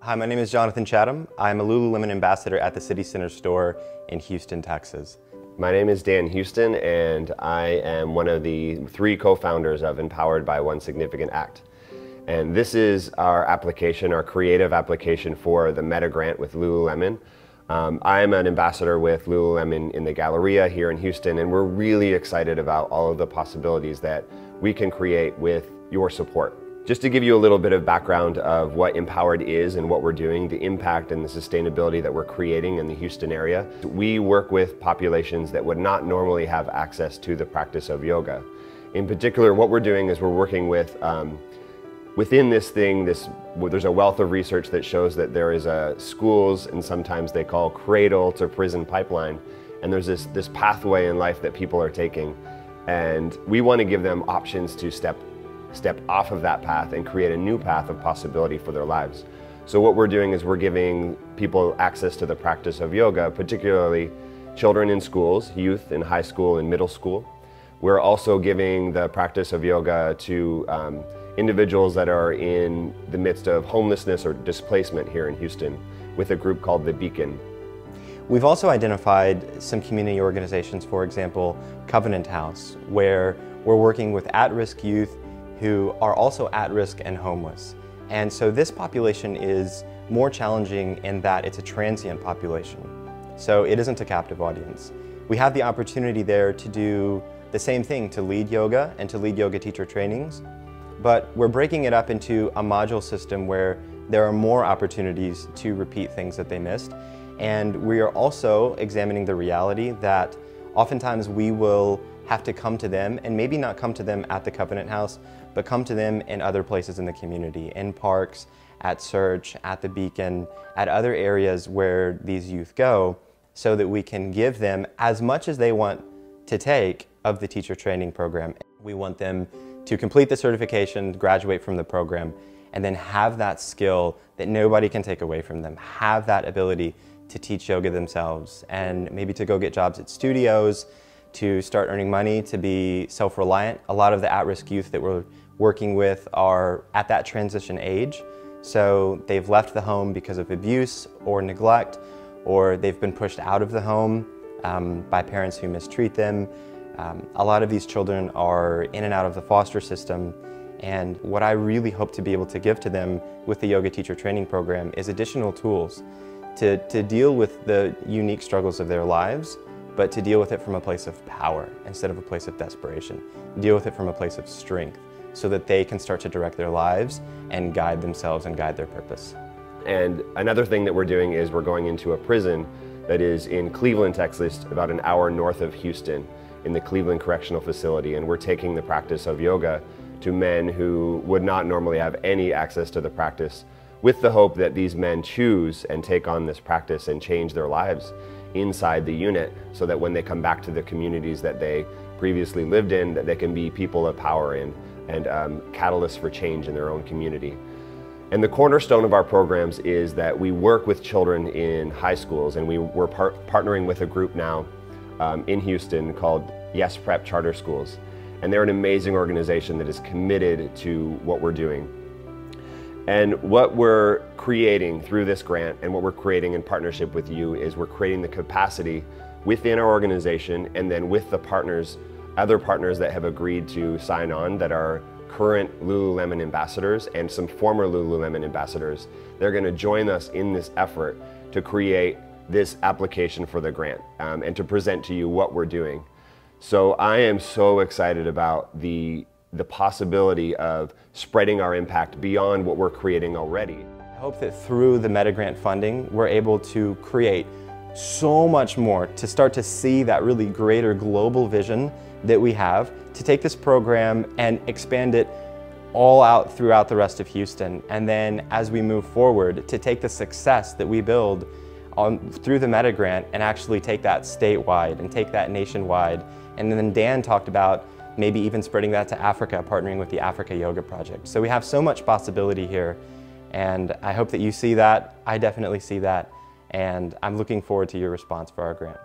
Hi, my name is Jonathan Chatham. I'm a Lululemon ambassador at the City Center store in Houston, Texas. My name is Dan Houston, and I am one of the 3 co-founders of Empowered by One Significant Act. And this is our application, our creative application for the Metta Grant with Lululemon. I'm an ambassador with Lululemon in the Galleria here in Houston, and we're really excited about all of the possibilities that we can create with your support. Just to give you a little bit of background of what Empowered is and what we're doing, the impact and the sustainability that we're creating in the Houston area. We work with populations that would not normally have access to the practice of yoga. In particular, what we're doing is we're working with, within this thing, there's a wealth of research that shows that there is schools, and sometimes they call cradle to prison pipeline, and there's this pathway in life that people are taking, and we want to give them options to step off of that path and create a new path of possibility for their lives. So what we're doing is we're giving people access to the practice of yoga, particularly children in schools, youth in high school and middle school. We're also giving the practice of yoga to individuals that are in the midst of homelessness or displacement here in Houston with a group called The Beacon. We've also identified some community organizations, for example, Covenant House, where we're working with at-risk youth who are also at risk and homeless. And so this population is more challenging in that it's a transient population. So it isn't a captive audience. We have the opportunity there to do the same thing, to lead yoga and to lead yoga teacher trainings, but we're breaking it up into a module system where there are more opportunities to repeat things that they missed. And we are also examining the reality that oftentimes we will have to come to them, and maybe not come to them at the Covenant House, but come to them in other places in the community, in parks, at Search, at the Beacon, at other areas where these youth go, so that we can give them as much as they want to take of the teacher training program. We want them to complete the certification, graduate from the program, and then have that skill that nobody can take away from them, have that ability to teach yoga themselves, and maybe to go get jobs at studios, to start earning money, to be self-reliant. A lot of the at-risk youth that we're working with are at that transition age. So they've left the home because of abuse or neglect, or they've been pushed out of the home by parents who mistreat them. A lot of these children are in and out of the foster system. And what I really hope to be able to give to them with the yoga teacher training program is additional tools to deal with the unique struggles of their lives, but to deal with it from a place of power instead of a place of desperation. Deal with it from a place of strength so that they can start to direct their lives and guide themselves and guide their purpose. And another thing that we're doing is we're going into a prison that is in Cleveland, Texas, about an hour north of Houston, in the Cleveland Correctional Facility, and we're taking the practice of yoga to men who would not normally have any access to the practice, with the hope that these men choose and take on this practice and change their lives inside the unit, so that when they come back to the communities that they previously lived in, that they can be people of power and catalysts for change in their own community. And the cornerstone of our programs is that we work with children in high schools, and we're partnering with a group now in Houston called Yes Prep Charter Schools. And they're an amazing organization that is committed to what we're doing. And what we're creating through this grant, and what we're creating in partnership with you, is we're creating the capacity within our organization, and then with the partners, other partners that have agreed to sign on, that are current Lululemon ambassadors and some former Lululemon ambassadors. They're going to join us in this effort to create this application for the grant and to present to you what we're doing. So I am so excited about the possibility of spreading our impact beyond what we're creating already. I hope that through the Metta Grant funding, we're able to create so much more, to start to see that really greater global vision that we have, to take this program and expand it all out throughout the rest of Houston. And then as we move forward, to take the success that we build through the Metta Grant and actually take that statewide and take that nationwide. And then Dan talked about maybe even spreading that to Africa, partnering with the Africa Yoga Project. So we have so much possibility here, and I hope that you see that. I definitely see that, and I'm looking forward to your response for our grant.